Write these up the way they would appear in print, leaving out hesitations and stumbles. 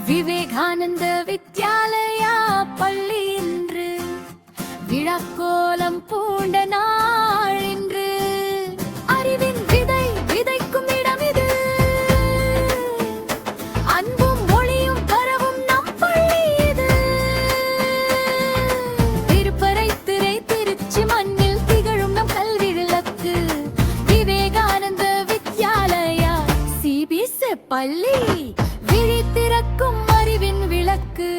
விவேகானந்த வித்யாலயா பள்ளி இன்று விழாக்கோலம் பூண்ட நாள் இன்று. அறிவின் விதை விதைக்கும் இடம் இது, அன்பும் ஒளியும் பரவும் நம் பள்ளி இது. திருப்பறை திரை திருச்சி மண்ணில் திகழும் நம் கல்வி விளக்கு விவேகானந்த வித்யாலயா சிபிஎஸ்இ பள்ளி. விழி திறக்கும் அறிவின் விளக்கு.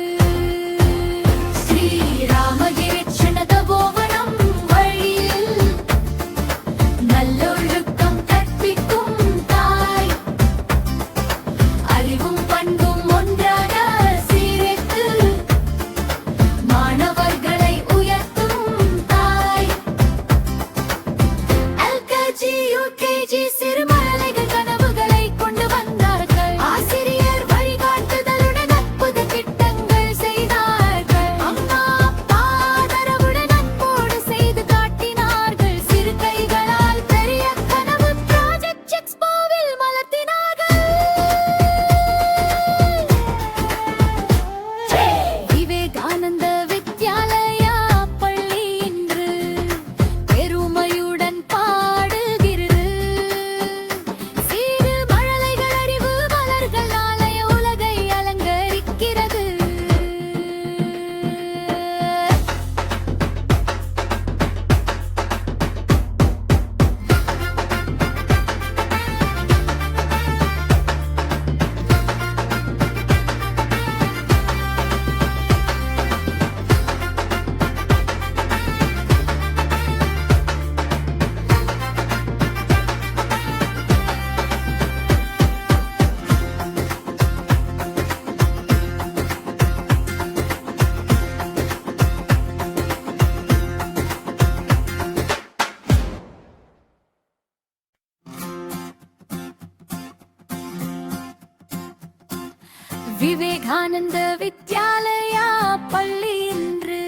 விவேகானந்த வித்யாலயா பள்ளி இன்று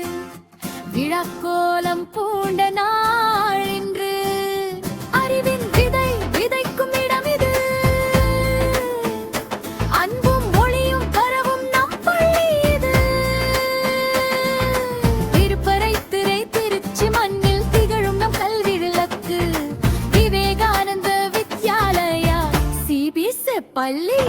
விழாக்கோலம் பூண்ட நாள் இன்று. அறிவின் விதை விதைக்கும் இடம் இது, அன்பும் ஒளியும் பரவும் நம் பள்ளி இது. திருப்பறை திரை திருச்சி மண்ணில் திகழும் நம் கல்வி விளக்கு விவேகானந்த வித்யாலயா சிபிஎஸ்இ பள்ளி.